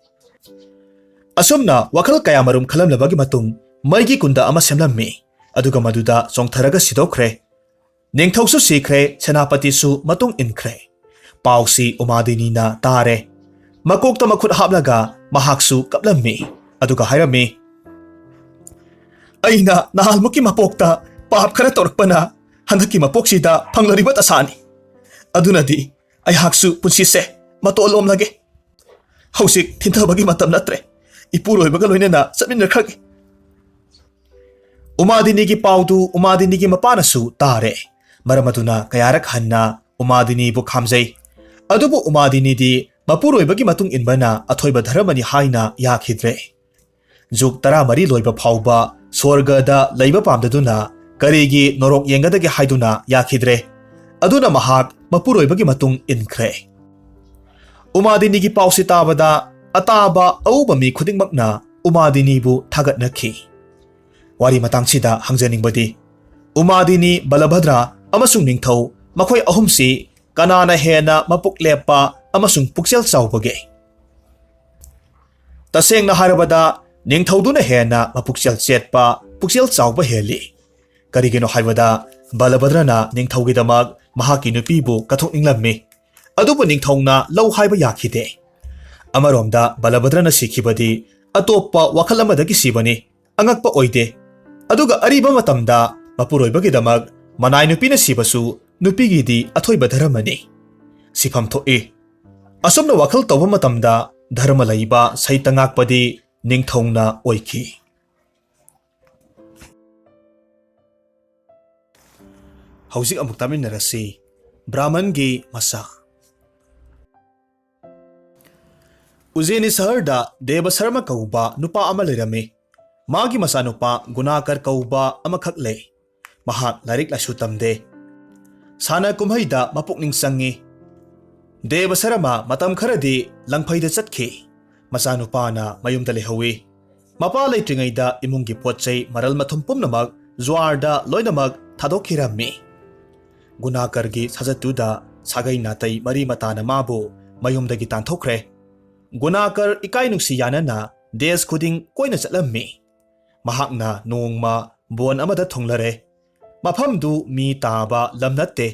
ꯑꯁꯨꯝꯅ ꯋꯥꯈꯜ ꯀꯌꯥꯃꯔꯨꯝ ꯈꯜꯂꯝꯂꯕꯒꯤ ꯃꯇꯨꯡ ꯃꯩꯒꯤ ꯀꯨꯟꯗ ꯑꯃ ꯁꯦꯝꯂꯝꯃꯤ꯫ ꯑꯗꯨꯒ ꯃꯗꯨꯗ ꯆꯣꯡꯊꯔꯒ ꯁꯤꯗꯣꯛꯈ꯭ꯔꯦ꯫ ꯅꯤꯡꯊꯧꯁꯨ ꯁꯤꯈ꯭ꯔꯦ, ꯁꯦꯅꯥꯄꯇꯤꯁꯨ ꯃꯇꯨꯡ ꯏꯟꯈ꯭ꯔꯦ꯫ ꯄꯥꯎꯁꯤ ꯎꯃꯥꯗꯤꯅꯤꯅ ꯇꯥꯔꯦ꯫ ꯃꯀꯣꯛꯇ ꯃꯈꯨꯠ ꯍꯥꯞꯂꯒ ꯃꯍꯥꯛꯁꯨ ꯀꯞꯂꯝꯃꯤ꯫ ꯑꯗꯨꯒ ꯍꯥꯏꯔꯝꯃꯤ, ꯑꯩꯅ ꯅꯍꯥꯟꯃꯨꯛꯀꯤ ꯃꯄꯣꯛꯇ ꯄꯥꯞ ꯈꯔ ꯇꯧꯔꯛꯄꯅ ꯍꯟꯗꯛꯀꯤ ꯃꯄꯣꯛꯁꯤꯗ ꯐꯪꯂꯔꯤꯕ ꯗꯁꯥꯅꯤ꯫ ꯑꯗꯨꯅꯗꯤ ꯑꯩꯍꯥꯛꯁꯨ ꯄꯨꯟꯁꯤꯁꯦ ꯃꯇꯣꯟꯂꯣꯝꯂꯒꯦ꯫ ꯍꯧꯖꯤꯛ ꯊꯤꯟꯊꯕꯒꯤ ꯃꯇꯝ ꯅꯠꯇ꯭ꯔꯦ꯫ ꯏꯄꯨꯔꯣꯏꯕꯒ ꯂꯣꯏꯅꯅ ꯆꯠꯃꯤꯟꯅꯈ꯭ꯔꯒꯦ꯫ ꯎꯃꯥꯗꯤꯅꯤꯒꯤ ꯄꯥꯎꯗꯨ ꯎꯃꯥꯗꯤꯅꯤꯒꯤ ꯃꯄꯥꯅꯁꯨ ꯇꯥꯔꯦ꯫ ꯃꯔꯝ ꯑꯗꯨꯅ ꯀꯌꯥꯔꯛ ꯍꯟꯅ ꯎꯃꯥꯗꯤꯅꯤꯕꯨ ꯈꯥꯝꯖꯩ꯫ ꯑꯗꯨꯕꯨ ꯎꯃꯥꯗꯤꯅꯤꯗꯤ ꯃꯄꯨꯔꯣꯏꯕꯒꯤ ꯃꯇꯨꯡ ꯏꯟꯕꯅ ꯑꯊꯣꯏꯕ ꯙꯔꯃꯅꯤ ꯍꯥꯏꯅ ꯌꯥꯈꯤꯗ꯭ꯔꯦ꯫ ꯖꯨꯛ 14 ꯂꯣꯏꯕ ꯐꯥꯎꯕ ꯁ꯭ꯋꯔꯒꯗ ꯂꯩꯕ ꯄꯥꯝꯗꯗꯨꯅ ꯀꯔꯤꯒꯤ ꯅꯣꯔꯣꯛ ꯌꯦꯡꯒꯗꯒꯦ ꯍꯥꯏꯗꯨꯅ ꯌꯥꯈꯤꯗ꯭ꯔꯦ꯫ ꯑꯗꯨꯅ ꯃꯍꯥꯛ ꯃꯄꯨꯔꯣꯏꯕꯒꯤ ꯃꯇꯨꯡ ꯏꯟꯈ꯭ꯔꯦ꯫ ꯎꯃꯥꯗꯤꯅꯤꯒꯤ ꯄꯥꯎꯁꯤ ꯇꯥꯕꯗ ꯑꯇꯥꯕ ꯑꯎꯕ ꯃꯤ ꯈꯨꯗꯤꯡꯃꯛꯅ ꯎꯃꯥꯗꯤꯅꯤꯕꯨ ꯊꯥꯒꯠꯅꯈꯤ꯫ ꯋꯥꯔꯤ ꯃꯇꯥꯡꯁꯤꯗ ꯍꯪꯖꯅꯤꯡꯕꯗꯤ ꯎꯃꯥꯗꯤꯅꯤ, ꯕꯂꯚꯗ꯭ꯔ ꯑꯃꯁꯨꯡ ꯅꯤꯡꯊꯧ ꯃꯈꯣꯏ ꯑꯍꯨꯝꯁꯤ ꯀꯅꯥꯅ ꯍꯦꯟꯅ ꯃꯄꯨꯛ ꯂꯦꯞꯄ ꯑꯃꯁꯨꯡ ꯄꯨꯛꯆꯦꯜ ꯆꯥꯎꯕꯒꯦ? ꯇꯁꯦꯡꯅ ꯍꯥꯏꯔꯕꯗ ꯅꯤꯡꯊꯧꯗꯨꯅ ꯍꯦꯟꯅ ꯃꯄꯨꯛꯆꯦꯜ ꯆꯦꯠꯄ, ꯄꯨꯛꯆꯦꯜ ꯆꯥꯎꯕ ꯍꯦꯜꯂꯤ꯫ ꯀꯔꯤꯒꯤꯅꯣ ꯍꯥꯏꯕꯗ ꯕꯂꯚꯗ꯭ꯔꯅ ꯅꯤꯡꯊꯧꯒꯤꯗꯃꯛ ꯃꯍꯥꯛꯀꯤ ꯅꯨꯄꯤꯕꯨ ꯀꯠꯊꯣꯛꯅꯤꯡꯂꯝꯃꯤ꯫ ꯑꯗꯨꯕꯨ ꯅꯤꯡꯊꯧꯅ ꯂꯧ ꯍꯥꯏꯕ ꯌꯥꯈꯤꯗꯦ꯫ ꯑꯃꯔꯣꯝꯗ ꯕꯂꯚꯗ꯭ꯔꯅ ꯁꯤꯈꯤꯕꯗꯤ ꯑꯇꯣꯞꯄ ꯋꯥꯈꯜ ꯑꯃꯗꯒꯤ ꯁꯤꯕꯅꯤ꯫ ꯑꯉꯛꯄ ꯑꯣꯏꯗꯦ꯫ ꯑꯗꯨꯒ ꯑꯔꯤꯕ ꯃꯇꯝꯗ ꯃꯄꯨꯔꯣꯏꯕꯒꯤꯗꯃꯛ ꯃꯅꯥꯏ ꯅꯨꯄꯤꯅ ꯁꯤꯕꯁꯨ ꯅꯨꯄꯤꯒꯤꯗꯤ ꯑꯊꯣꯏꯕ ꯙꯔꯃꯅꯤ꯫ ꯁꯤꯐꯝ ꯊꯣꯛꯏ꯫ ꯑꯁꯨꯝꯅ ꯋꯥꯈꯜ ꯇꯧꯕ ꯃꯇꯝꯗ ꯙꯔꯃ ꯂꯩꯕ ꯁꯩꯇ ꯉꯥꯛꯄꯗꯤ ꯅꯤꯡꯊꯧꯅ ꯑꯣꯏꯈꯤ꯫ ꯍꯧꯖꯤꯛ ꯑꯃꯨꯛ ꯇꯥꯃꯤꯟꯅꯔꯁꯤ ꯕ꯭ꯔꯥꯍꯃꯟꯒꯤ ꯃꯆꯥ꯫ ꯎꯖꯦꯅꯤ ꯁꯍꯔꯗ ꯗꯦꯕ ꯁꯔꯃ ꯀꯧꯕ ꯅꯨꯄꯥ ꯑꯃ ꯂꯩꯔꯝꯃꯤ꯫ ꯃꯥꯒꯤ ꯃꯆꯥꯅꯨꯄꯥ ꯒꯨꯅꯥꯀꯔ ꯀꯧꯕ ꯑꯃꯈꯛ ꯂꯩ꯫ ꯃꯍꯥꯛ ꯂꯥꯏꯔꯤꯛ ꯂꯥꯏꯁꯨ ꯇꯝꯗꯦ꯫ ꯁꯥꯟꯅ ꯀꯨꯝꯍꯩꯗ ꯃꯄꯨꯛꯅꯤꯡ ꯆꯪꯉꯤ꯫ ꯗꯦꯕ ꯁꯔꯃ ꯃꯇꯝ ꯈꯔꯗꯤ ꯂꯪꯐꯩꯗ ꯆꯠꯈꯤ꯫ ꯃꯆꯥꯅꯨꯄꯥꯅ ꯃꯌꯨꯝꯗ ꯂꯩꯍꯧꯏ꯫ ꯃꯄꯥ ꯂꯩꯇ꯭ꯔꯤꯉꯩꯗ ꯏꯃꯨꯡꯒꯤ ꯄꯣꯠꯆꯩ ꯃꯔꯜ ꯃꯊꯨꯝ ꯄꯨꯝꯅꯃꯛ ꯖ꯭ꯋꯥꯔꯗ ꯂꯣꯏꯅꯃꯛ ꯊꯥꯗꯣꯛꯈꯤꯔꯝꯃꯤ꯫ ꯒꯨꯅꯥꯀꯔꯒꯤ ꯁꯥꯖꯠꯇꯨꯗ ꯁꯥꯒꯩ ꯅꯥꯇꯩ ꯃꯔꯤ ꯃꯇꯥꯅ ꯃꯥꯕꯨ ꯃꯌꯨꯝꯗꯒꯤ ꯇꯥꯟꯊꯣꯛꯈ꯭ꯔꯦ꯫ ꯒꯨꯅꯥꯀꯔ ꯏꯀꯥꯏ ꯅꯨꯡꯁꯤ ꯌꯥꯅꯅ ꯗꯦꯁ ꯈꯨꯗꯤꯡ ꯀꯣꯏꯅ ꯆꯠꯂꯝꯃꯤ꯫ ꯃꯍꯥꯛꯅ ꯅꯣꯡꯃ ꯕꯣꯟ ꯑꯃꯗ ꯊꯨꯡꯂꯔꯦ꯫ ꯃꯐꯝꯗꯨ ꯃꯤ ꯇꯥꯕ ꯂꯝ ꯅꯠꯇꯦ꯫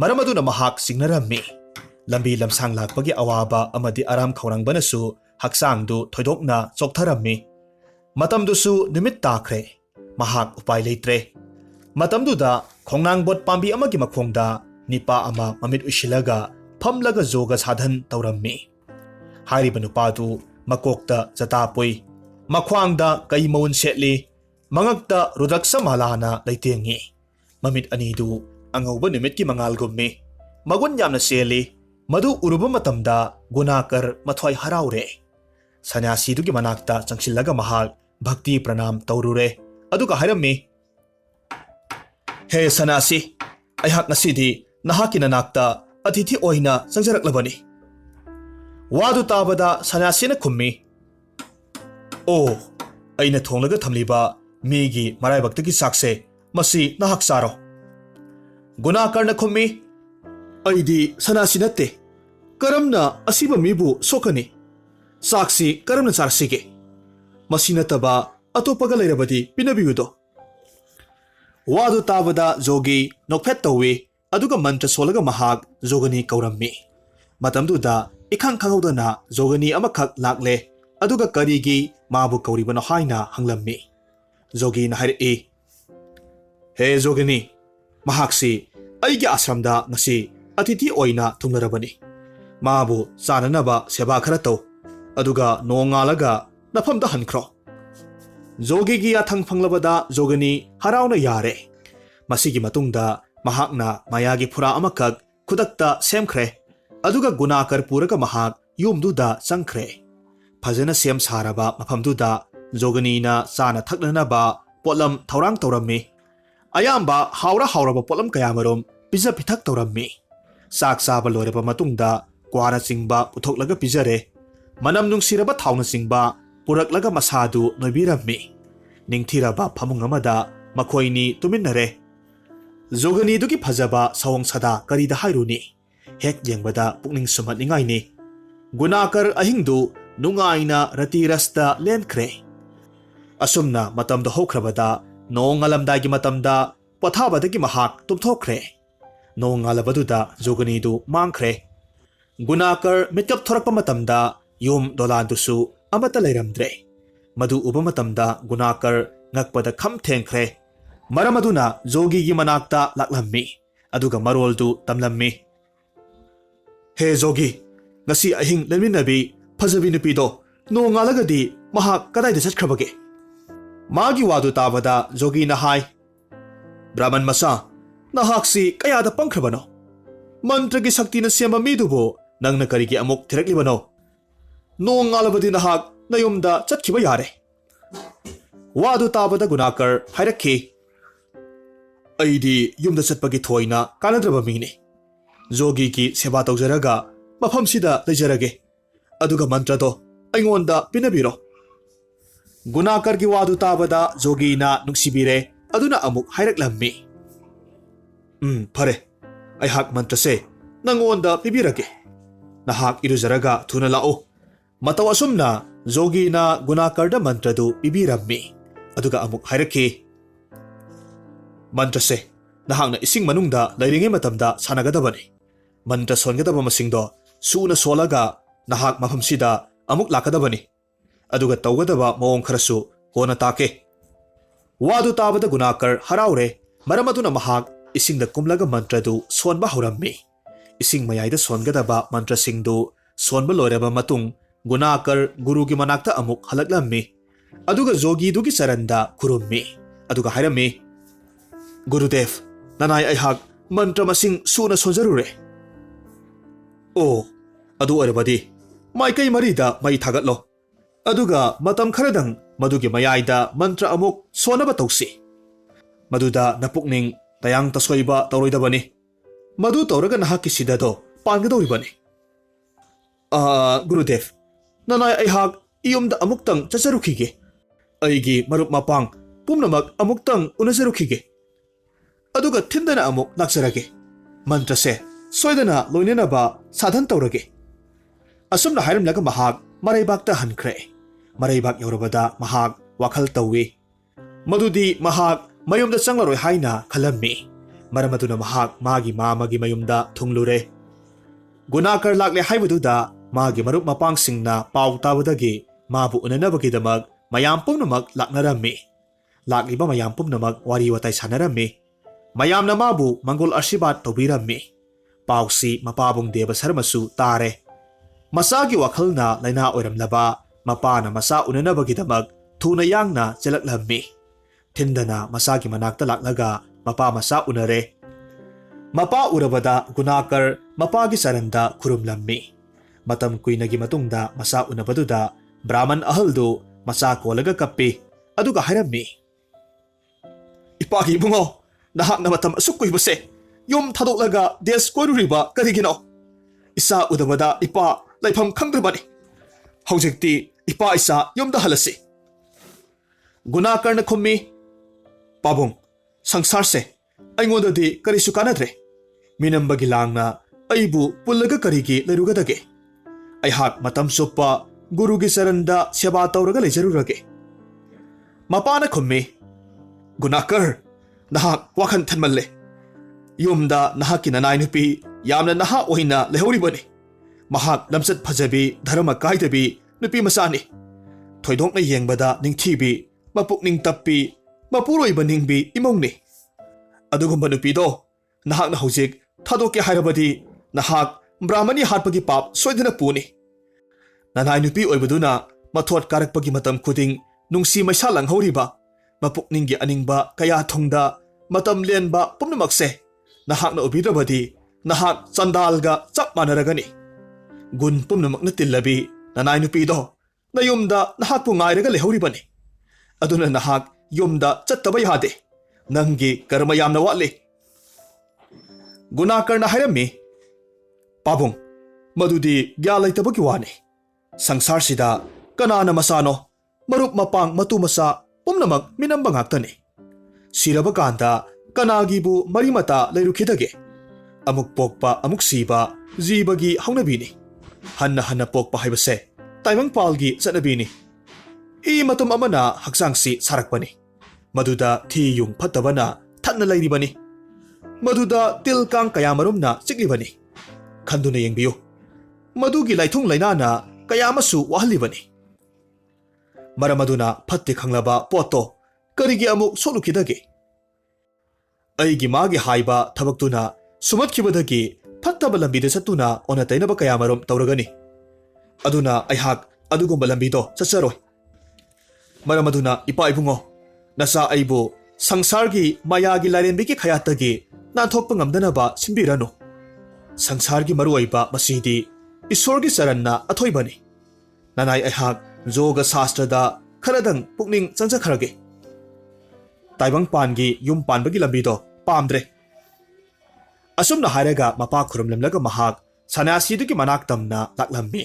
ꯃꯔꯝ ꯑꯗꯨꯅ ꯃꯍꯥꯛ ꯆꯤꯡꯅꯔꯝꯃꯤ꯫ ꯂꯝꯕꯤ ꯂꯝꯁꯥꯡ ꯂꯥꯛꯄꯒꯤ ꯑꯋꯥꯕ ꯑꯃꯗꯤ ꯑꯔꯥꯝ ꯈꯧꯔꯥꯡꯕꯅꯁꯨ ꯍꯛꯆꯥꯡꯗꯨ ꯊꯣꯏꯗꯣꯛꯅ ꯆꯣꯛꯊꯔꯝꯃꯤ꯫ ꯃꯇꯝꯗꯨꯁꯨ ꯅꯨꯃꯤꯠ ꯇꯥꯈ꯭ꯔꯦ꯫ ꯃꯍꯥꯛ ꯎꯄꯥꯏ ꯂꯩꯇ꯭ꯔꯦ꯫ ꯃꯇꯝꯗꯨꯗ ꯈꯣꯡꯅꯥꯡꯕꯣꯠ ꯄꯥꯝꯕꯤ ꯑꯃꯒꯤ ꯃꯈꯣꯡꯗ ꯅꯤꯄꯥ ꯑꯃ ꯃꯃꯤꯠ ꯎꯏꯁꯤꯜꯂꯒ ꯐꯝꯂꯒ ꯖꯣꯒ ꯁꯥꯙꯟ ꯇꯧꯔꯝꯃꯤ꯫ ꯍꯥꯏꯔꯤꯕ ꯅꯨꯄꯥꯗꯨ ꯃꯀꯣꯛꯇ ꯖꯇꯥ ꯄꯨꯏ, ꯃꯈ꯭ꯋꯥꯡꯗ ꯀꯩ ꯃꯎꯟ ꯁꯦꯠꯂꯤ, ꯃꯉꯛꯇ ꯔꯨꯗ꯭ꯔꯛꯁ ꯃꯥꯂꯥꯅ ꯂꯩꯇꯦꯡꯉꯤ꯫ ꯃꯃꯤꯠ ꯑꯅꯤꯗꯨ ꯑꯉꯧꯕ ꯅꯨꯃꯤꯠꯀꯤ ꯃꯉꯥꯜꯒꯨꯝꯃꯤ꯫ ꯃꯒꯨꯟ ꯌꯥꯝꯅ ꯆꯦꯜꯂꯤ꯫ ꯃꯗꯨ ꯎꯔꯨꯕ ꯃꯇꯝꯗ ꯒꯨꯅꯥꯀꯔ ꯃꯊ꯭ꯋꯥꯏ ꯍꯔꯥꯎꯔꯦ꯫ ꯁꯟꯅ꯭ꯌꯥꯁꯤꯗꯨꯒꯤ ꯃꯅꯥꯛꯇ ꯆꯪꯁꯤꯜꯂꯒ ꯃꯍꯥꯛ ꯚꯛꯇꯤ ꯄ꯭ꯔꯅꯥꯝ ꯇꯧꯔꯨꯔꯦ꯫ ꯑꯗꯨꯒ ꯍꯥꯏꯔꯝꯃꯤ, ꯍꯦ ꯁꯟꯅ꯭ꯌꯥꯁꯤ, ꯑꯩꯍꯥꯛ ꯉꯁꯤꯗꯤ ꯅꯍꯥꯛꯀꯤ ꯅꯅꯥꯛꯇ ꯑꯇꯤꯊꯤ ꯑꯣꯏꯅ ꯆꯪꯖꯔꯛꯂꯕꯅꯤ꯫ ꯋꯥꯗꯨ ꯇꯥꯕꯗ ꯁꯟꯅ꯭ꯌꯥꯁꯤꯅ ꯈꯨꯝꯃꯤ, ꯑꯣ, ꯑꯩꯅ ꯊꯣꯡꯂꯒ ꯊꯝꯂꯤꯕ ꯃꯤꯒꯤ ꯃꯔꯥꯏꯕꯛꯇꯒꯤ ꯆꯥꯛꯁꯦ ꯃꯁꯤ ꯅꯍꯥꯛ ꯆꯥꯔꯣ꯫ Gunakar khummi aidi sanasi natte karamna asiba mibu sokani saksi karamna charsige masina taba atopaga leirabadi pinabiyudo wadu tabada jogi nokphet tawi aduga mantra solaga mahak jogani kaurammi matamduda ikhang khangudana jogani amakhak lakle aduga karigi mabu kauribano haina hanglammi jogi na hairi he jogani mahaksi aigi asramda ngasi atithi oina thunglarabani mabu chananaba seba khara taw aduga nongalaga nafamda hankhro jogi gi athang phanglabada jogani harauna yare masigi matungda mahakna mayagi phura amakak khudakta semkhre aduga gunakar puraga mahak yumduda changkhre phajana sem saraba maphamduda jogani na chana thaknanaba potlam thorang tawrammi ayamba hauraba potlam kayamarom pizza pithak tawrammi sak saba loiraba matungda kwana singba puthoklaga pizare manam nungsiraba thauna singba puraklaga masadu noibirammi ningthiraba phamung amada makhoini tuminnare jogani dugi phajaba sawong sada karida hairuni hek yengbada pukning sumatningai ni gunakar ahingdu nungaina ratirasta lenkhre asumna matamda hokrabada nongalamdagi matamda pathabadagi mahak tumthokre nongalabadudha jogani du mangkhre gunakar mitkap thorakpa matamda yum dolandusu amata leiramdre madu uba matamda gunakar ngakpada kham thengkhre maramaduna jogi gi manakta laklammi aduga maroldu tamlammi he jogi ngasi ahing lemminabi phajabi nupido nongalagadi mahak kadaida chhatkhrabage magi wadu tabada jogi na hai brahman masa nahaksi kayada pangkhrabano mantra gi sakti na sema midubo nangna karigi amuk thireklibano nongalabadi nahak nayumda chatkhiba yare wadu tabada gunakar hairakhi aidi yumda chatpagi thoina kanadraba mingni jogi ki seba tawjaraga mafam sida lejarage aduga mantra do aingonda pinabiro gunakar gi wadu tabada jogi na nuksibire aduna amuk hairaklammi phare ai hak mantra se nangonda pibirage nahak irujaraga thuna lao mataw asumna jogi na gunakar da mantra du pibirammi aduga amuk hairakhi mantra se nahakna ising manungda leiringe matamda sanagadabani mantra songadaba masingdo suna solaga nahak mafam sida amuk lakadabani aduga tawgadaba mawong kharasu kona take wadu tabada gunakar haraure maramaduna mahak isingda kumlaga mantra du sonba haurammi ising mayaida songadaba mantra singdu sonba loiraba matung gunakar guru gi manakta amuk halaklammi aduga jogi dugi saranda khurummi aduga hairammi gurudev nanai aihak mantra masing suna sonjarure o adu arabadi maikai marida mai thagatlo aduga matam kharadang madugi mayaida mantra amuk sonaba tausi maduda napukning tayang tasoiba tawroidabani madu tawraga nahaki sidado pangadoribani gurudev nanai aihak iyumda amuktang chacharukhige aigi marup mapang pumnamak amuktang unajarukhige aduga thindana amuk naksarage mantra se soidana loinenaba sadhan tawrage asumna hairamlaga mahak maraibakta hankre maraibak yorobada mahak wakhal tawi madudi mahak mayumda changlaroi haina khalammi maramaduna mahak magi mamagi mayumda thunglure gunakar lakle haibaduda magi marup mapang singna pau tabadagi mabu unanabagi damak mayam pumnamak laknarammi lakliba mayam pumnamak wari watai sanarammi mayamna mabu mangol arsibat tobirammi pausi mapabung deba sarmasu tare masagi wakhalna laina oiramlaba mapana masa unanabagi damak thuna yangna chelaklammi thindana masagi manakta laklaga mapa masa unare mapa urabada gunakar mapagi saranda khurumlammi matam kuinagi matungda masa unabaduda brahman ahaldu masa kolaga kappi aduga hairammi ipagi bungo nahak na matam asukkuy base yum thadoklaga des koiruriba karigino isa udabada ipa laifam khangdrabani hojikti ipa isa yumda halasi gunakar na khummi pabung sangsar se ꯑꯩꯉꯣꯟꯗꯗꯤ ꯀꯔꯤꯁꯨ ꯀꯥꯟꯅꯗ꯭ꯔꯦ ꯃꯤꯅꯝꯕꯒꯤ ꯂꯥꯡꯅ ꯑꯩꯕꯨ ꯄꯨꯜꯂꯒ ꯀꯔꯤꯒꯤ ꯂꯩꯔꯨꯒꯗꯒꯦ ꯑꯩꯍꯥꯛ ꯃꯇꯝ ꯆꯨꯞꯄ ꯒꯨꯔꯨꯒꯤ ꯆꯔꯟꯗ ꯁꯦꯕꯥ ꯇꯧꯔꯒ ꯂꯩꯖꯔꯨꯔꯒꯦ ꯃꯄꯥꯅ ꯈꯨꯝꯃꯤ ꯒꯨꯅꯥꯀꯔ ꯅꯍꯥꯛ ꯋꯥꯈꯟ ꯊꯟꯃꯜꯂꯦ ꯌꯨꯝꯗ ꯅꯍꯥꯛꯀꯤ ꯅꯅꯥꯏ ꯅꯨꯄꯤ ꯌꯥꯝꯅ ꯅꯍꯥ ꯑꯣꯏꯅ ꯂꯩꯍꯧꯔꯤꯕꯅꯤ ꯃꯍꯥꯛ ꯂꯝꯆꯠ ꯐꯖꯕꯤ ꯙꯔꯃ ꯀꯥꯏꯗꯕꯤ ꯅꯨꯄꯤ ꯃꯆꯥꯅꯤ ꯊꯣꯏꯗꯣꯛꯅ ꯌꯦꯡꯕꯗ ꯅꯤꯡꯊꯤꯕꯤ ꯃꯄꯨꯛꯅꯤꯡ ꯇꯞꯄꯤ ꯃꯄꯨꯔꯣꯏꯕ ꯅꯤꯡꯕꯤ ꯏꯃꯧꯅꯤ ꯑꯗꯨꯒꯨꯝꯕ ꯅꯨꯄꯤꯗꯣ ꯅꯍꯥꯛꯅ ꯍꯧꯖꯤꯛ ꯊꯥꯗꯣꯛꯀꯦ ꯍꯥꯏꯔꯕꯗꯤ ꯅꯍꯥꯛ ꯕ꯭ꯔꯥꯍꯃꯅꯤ ꯍꯥꯠꯄꯒꯤ ꯄꯥꯞ ꯁꯣꯏꯗꯅ ꯄꯨꯅꯤ ꯅꯅꯥꯏ ꯅꯨꯄꯤ ꯑꯣꯏꯕꯗꯨꯅ ꯃꯊꯣꯠ ꯀꯥꯔꯛꯄꯒꯤ ꯃꯇꯝ ꯈꯨꯗꯤꯡ ꯅꯨꯡꯁꯤ ꯃꯩꯁꯥ ꯂꯪꯍꯧꯔꯤꯕ ꯃꯄꯨꯛꯅꯤꯡꯒꯤ ꯑꯅꯤꯡꯕ ꯀꯌꯥ ꯊꯨꯡꯗ ꯃꯇꯝ ꯂꯦꯟꯕ ꯄꯨꯝꯅꯃꯛꯁꯦ ꯅꯍꯥꯛꯅ ꯎꯕꯤꯗ꯭ꯔꯕꯗꯤ ꯅꯍꯥꯛ ꯆꯟꯗꯥꯜꯒ ꯆꯞ ꯃꯥꯟꯅꯔꯒꯅꯤ ꯒꯨꯟ ꯄꯨꯝꯅꯃꯛꯅ ꯇꯤꯜꯂꯕꯤ ꯅꯅꯥꯏ ꯅꯨꯄꯤꯗꯣ ꯅꯌꯨꯝꯗ ꯅꯍꯥꯛꯄꯨ ꯉꯥꯏꯔꯒ ꯂꯩꯍꯧꯔꯤꯕꯅꯤ ꯑꯗꯨꯅ ꯅꯍꯥꯛ ꯌꯨꯝꯗ ꯆꯠꯇꯕ ꯌꯥꯗꯦ ꯅꯪꯒꯤ ꯀꯔꯃ ꯌꯥꯝꯅ ꯋꯥꯠꯂꯤ ꯒꯨꯅꯥꯀꯔꯅ ꯍꯥꯏꯔꯝꯃꯤ ꯄꯥꯕꯨꯡ ꯃꯗꯨꯗꯤ ꯒ꯭ꯌꯥꯟ ꯂꯩꯇꯕꯒꯤ ꯋꯥꯅꯤ ꯁꯪꯁꯥꯔꯁꯤꯗ ꯀꯅꯥꯅ ꯃꯆꯥꯅꯣ ꯃꯔꯨꯞ ꯃꯄꯥꯡ ꯃꯇꯨ ꯃꯆꯥ ꯄꯨꯝꯅꯃꯛ ꯃꯤꯅꯝꯕ ꯉꯥꯛꯇꯅꯤ ꯁꯤꯔꯕ ꯀꯥꯟꯗ ꯀꯅꯥꯒꯤꯕꯨ ꯃꯔꯤ ꯃꯇꯥ ꯂꯩꯔꯨꯈꯤꯗꯒꯦ ꯑꯃꯨꯛ ꯄꯣꯛꯄ ꯑꯃꯨꯛ ꯁꯤꯕ ꯖꯤꯕꯒꯤ ꯍꯧꯅꯕꯤꯅꯤ ꯍꯟꯅ ꯍꯟꯅ ꯄꯣꯛꯄ ꯍꯥꯏꯕꯁꯦ ꯇꯥꯏꯕꯪꯄꯥꯜꯒꯤ ꯆꯠꯅꯕꯤꯅꯤ ꯏ ꯃꯇꯨꯝ ꯑꯃꯅ ꯍꯛꯆꯥꯡꯁꯤ ꯁꯥꯔꯛꯄꯅꯤ ꯃꯗꯨꯗ ꯊꯤ ꯌꯨꯡ ꯐꯠꯇꯕꯅ ꯊꯟꯅ ꯂꯩꯔꯤꯕꯅꯤ ꯃꯗꯨꯗ ꯇꯤꯜ ꯀꯥꯡ ꯀꯌꯥ ꯃꯔꯨꯝꯅ ꯆꯤꯛꯂꯤꯕꯅꯤ ꯈꯟꯗꯨꯅ ꯌꯦꯡꯕꯤꯌꯨ ꯃꯗꯨꯒꯤ ꯂꯥꯏꯊꯨꯡ ꯂꯩꯅꯥꯅ ꯀꯌꯥ ꯑꯃꯁꯨ ꯋꯥꯍꯜꯂꯤꯕꯅꯤ ꯃꯔꯝ ꯑꯗꯨꯅ ꯐꯠꯇꯦ ꯈꯪꯂꯕ ꯄꯣꯠꯇꯣ ꯀꯔꯤꯒꯤ ꯑꯃꯨꯛ ꯁꯣꯛꯂꯨꯈꯤꯗꯒꯦ ꯑꯩꯒꯤ ꯃꯥꯒꯤ ꯍꯥꯏꯕ ꯊꯕꯛꯇꯨꯅ ꯁꯨꯃꯠꯈꯤꯕꯗꯒꯤ ꯐꯠꯇꯕ ꯂꯝꯕꯤꯗ ꯆꯠꯇꯨꯅ ꯑꯣꯟꯅ ꯇꯩꯅꯕ ꯀꯌꯥ ꯃꯔꯨꯝ ꯇꯧꯔꯒꯅꯤ ꯑꯗꯨꯅ ꯑꯩꯍꯥꯛ ꯑꯗꯨꯒꯨꯝꯕ ꯂꯝꯕꯤꯗꯣ ꯆꯠꯆꯔꯣꯏ ꯃꯔꯝ ꯑꯗꯨꯅ ꯏꯄꯥ ꯏꯕꯨꯡꯉꯣ ꯅꯆꯥ ꯑꯩꯕꯨ ꯁꯪꯁꯥꯔꯒꯤ ꯃꯌꯥꯒꯤ ꯂꯥꯏꯔꯦꯝꯕꯤꯒꯤ ꯈꯌꯥꯠꯇꯒꯤ ꯅꯥꯟꯊꯣꯛꯄ ꯉꯝꯗꯅꯕ ꯁꯤꯟꯕꯤꯔꯅꯨ ꯁꯪꯁꯥꯔꯒꯤ ꯃꯔꯨꯑꯣꯏꯕ ꯃꯁꯤꯗꯤ ꯏꯁꯣꯔꯒꯤ ꯆꯔꯟꯅ ꯑꯊꯣꯏꯕꯅꯤ ꯅꯅꯥꯏ ꯑꯩꯍꯥꯛ ꯌꯣꯒ ꯁꯥꯁꯇ꯭ꯔꯗ ꯈꯔꯗꯪ ꯄꯨꯛꯅꯤꯡ ꯆꯪꯖꯈ꯭ꯔꯒꯦ ꯇꯥꯏꯕꯪꯄꯥꯟꯒꯤ ꯌꯨꯝ ꯄꯥꯟꯕꯒꯤ ꯂꯝꯕꯤꯗꯣ ꯄꯥꯝꯗ꯭ꯔꯦ ꯑꯁꯨꯝꯅ ꯍꯥꯏꯔꯒ ꯃꯄꯥ ꯈꯨꯔꯨꯝꯂꯝꯂꯒ ꯃꯍꯥꯛ ꯁꯟꯅ꯭ꯌꯥꯁꯤꯗꯨꯒꯤ ꯃꯅꯥꯛ ꯇꯝꯅ ꯂꯥꯛꯂꯝꯃꯤ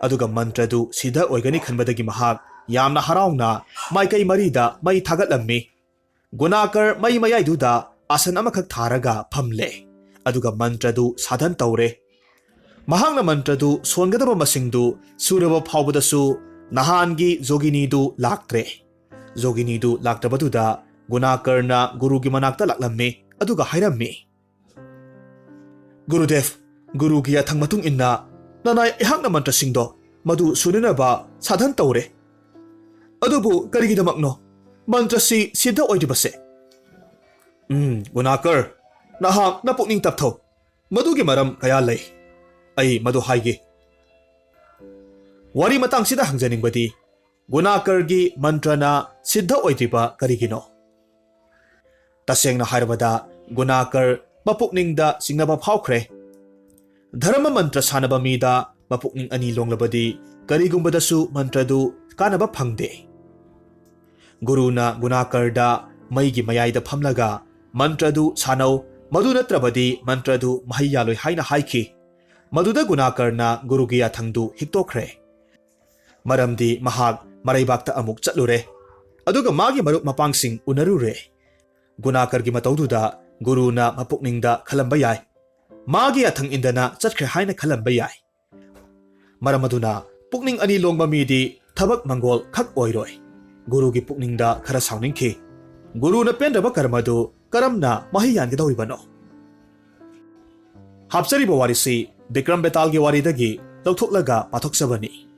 ꯑꯗꯨꯒ ꯃꯟꯇ꯭ꯔꯗꯨ ꯁꯤꯗ ꯑꯣꯏꯒꯅꯤ ꯈꯟꯕꯗꯒꯤ ꯃꯍꯥꯛ ꯌꯥꯝꯅ ꯍꯔꯥꯎꯅ ꯃꯥꯏꯀꯩ ꯃꯔꯤꯗ ꯃꯩ ꯊꯥꯒꯠꯂꯝꯃꯤ ꯒꯨꯅꯥꯀꯔ ꯃꯩ ꯃꯌꯥꯏꯗꯨꯗ ꯑꯥꯁꯟ ꯑꯃꯈꯛ ꯊꯥꯔꯒ ꯐꯝꯂꯦ ꯑꯗꯨꯒ ꯃꯟꯇ꯭ꯔꯗꯨ ꯁꯥꯙꯟ ꯇꯧꯔꯦ ꯃꯍꯥꯛꯅ ꯃꯟꯇ꯭ꯔꯗꯨ ꯁꯣꯟꯒꯗꯕ ꯃꯁꯤꯡꯗꯨ ꯁꯨꯔꯕ ꯐꯥꯎꯕꯗꯁꯨ ꯅꯍꯥꯟꯒꯤ ꯖꯣꯒꯤꯅꯤꯗꯨ ꯂꯥꯛꯇ꯭ꯔꯦ ꯖꯣꯒꯤꯅꯤꯗꯨ ꯂꯥꯛꯇꯕꯗꯨꯗ ꯒꯨꯅꯥꯀꯔꯅ ꯒꯨꯔꯨꯒꯤ ꯃꯅꯥꯛꯇ ꯂꯥꯛꯂꯝꯃꯤ ꯑꯗꯨꯒ ꯍꯥꯏꯔꯝꯃꯤ ꯒꯨꯔꯨꯗꯦv ꯒꯨꯔꯨꯒꯤ ꯌꯥꯊꯪ ꯃꯇꯨꯡ ꯏꯟꯅ ꯅꯅꯥꯏ ꯑꯩꯍꯥꯛꯅ ꯃꯟꯇ꯭ꯔꯁꯤꯡꯗꯣ ꯃꯗꯨ ꯁꯨꯅꯅꯕ ꯁꯥꯙꯟ ꯇꯧꯔꯦ ꯑꯗꯨꯕꯨ ꯀꯔꯤꯒꯤꯗꯃꯛꯅꯣ ꯃꯟꯇ꯭ꯔꯁꯤ ꯁꯤꯗ ꯑꯣꯏꯔꯤꯕꯁꯦ ꯒꯨꯅꯥꯀꯔ ꯅꯍꯥꯛꯅ ꯄꯨꯛꯅꯤꯡ ꯇꯞꯊꯧ ꯃꯗꯨꯒꯤ ꯃꯔꯝ ꯀꯌꯥ ꯂꯩ ꯑꯩ ꯃꯗꯨ ꯍꯥꯏꯒꯦ ꯋꯥꯔꯤ ꯃꯇꯥꯡꯁꯤꯗ ꯍꯪꯖꯅꯤꯡꯕꯗꯤ ꯒꯨꯅꯥꯀꯔꯒꯤ ꯃꯟꯇ꯭ꯔꯅ ꯁꯤද්ධ ꯑꯣꯏꯗ꯭ꯔꯤꯕ ꯀꯔꯤꯒꯤꯅꯣ ꯇꯁꯦꯡꯅ ꯍꯥꯏꯔꯕꯗ ꯒꯨꯅꯥꯀꯔ ꯃꯄꯨꯛꯅꯤꯡꯗ ꯆꯤꯡꯅꯕ ꯐꯥꯎꯈ꯭ꯔꯦ ꯙꯔꯃ ꯃꯟꯇ꯭ꯔ ꯁꯥꯟꯅꯕ ꯃꯤꯗ ꯃꯄꯨꯛꯅꯤꯡ ꯑꯅꯤ ꯂꯣꯡꯂꯕꯗꯤ ꯀꯔꯤꯒꯨꯝꯕꯗꯁꯨ ꯃꯟꯇ꯭ꯔꯗꯨ ꯀꯥꯟꯅꯕ ꯐꯪꯗꯦ ꯒꯨꯔꯨꯅ ꯒꯨꯅꯥꯀꯔꯗ ꯃꯩꯒꯤ ꯃꯌꯥꯏꯗ ꯐꯝꯂꯒ ꯃꯟꯇ꯭ꯔꯗꯨ ꯁꯥꯟꯅꯧ ꯃꯗꯨ ꯅꯠꯇ꯭ꯔꯕꯗꯤ ꯃꯟꯇ꯭ꯔꯗꯨ ꯃꯍꯩ ꯌꯥꯜꯂꯣꯏ ꯍꯥꯏꯅ ꯍꯥꯏꯈꯤ ꯃꯗꯨꯗ ꯒꯨꯅꯥꯀꯔꯅ ꯒꯨꯔꯨꯒꯤ ꯌꯥꯊꯪꯗꯨ ꯍꯤꯛꯇꯣꯛꯈ꯭ꯔꯦ ꯃꯔꯝꯗꯤ ꯃꯍꯥꯛ ꯃꯔꯩꯕꯥꯛꯇ ꯑꯃꯨꯛ ꯆꯠꯂꯨꯔꯦ ꯑꯗꯨꯒ ꯃꯥꯒꯤ ꯃꯔꯨꯞ ꯃꯄꯥꯡꯁꯤꯡ ꯎꯅꯔꯨꯔꯦ ꯒꯨꯅꯥꯀꯔꯒꯤ ꯃꯇꯧꯗꯨꯗ ꯒꯨꯔꯨꯅ ꯃꯄꯨꯛꯅꯤꯡꯗ ꯈꯜꯂꯝꯕ ꯌꯥꯏ ꯃꯥꯒꯤ ꯌꯥꯊꯪ ꯏꯟꯗꯅ ꯆꯠꯈ꯭ꯔꯦ ꯍꯥꯏꯅ ꯈꯜꯂꯝꯕ ꯌꯥꯏ ꯃꯔꯝ ꯑꯗꯨꯅ ꯄꯨꯛꯅꯤꯡ ꯑꯅꯤ ꯂꯣꯡꯕ ꯃꯤꯗꯤ ꯊꯕꯛ ꯃꯪꯒꯣꯜ ꯈꯛ ꯑꯣꯏꯔꯣꯏ ꯒꯨꯔꯨꯒꯤ ꯄꯨꯛꯅꯤꯡꯗ ꯈꯔ ꯁꯥꯎꯅꯤꯡꯈꯤ ꯒꯨꯔꯨꯅ ꯄꯦꯟꯗ꯭ꯔꯕ ꯀꯔꯃꯗꯨ ꯀꯔꯝꯅ ꯃꯍꯩ ꯌꯥꯟꯒꯗꯧꯔꯤꯕꯅꯣ ꯍꯥꯞꯆꯔꯤꯕ ꯋꯥꯔꯤꯁꯤ ꯕꯤꯀ꯭ꯔꯝ ꯕꯦꯇꯥꯜꯒꯤ ꯋꯥꯔꯤꯗꯒꯤ ꯂꯧꯊꯣꯛꯂꯒ ꯄꯥꯊꯣꯛꯆꯕꯅꯤ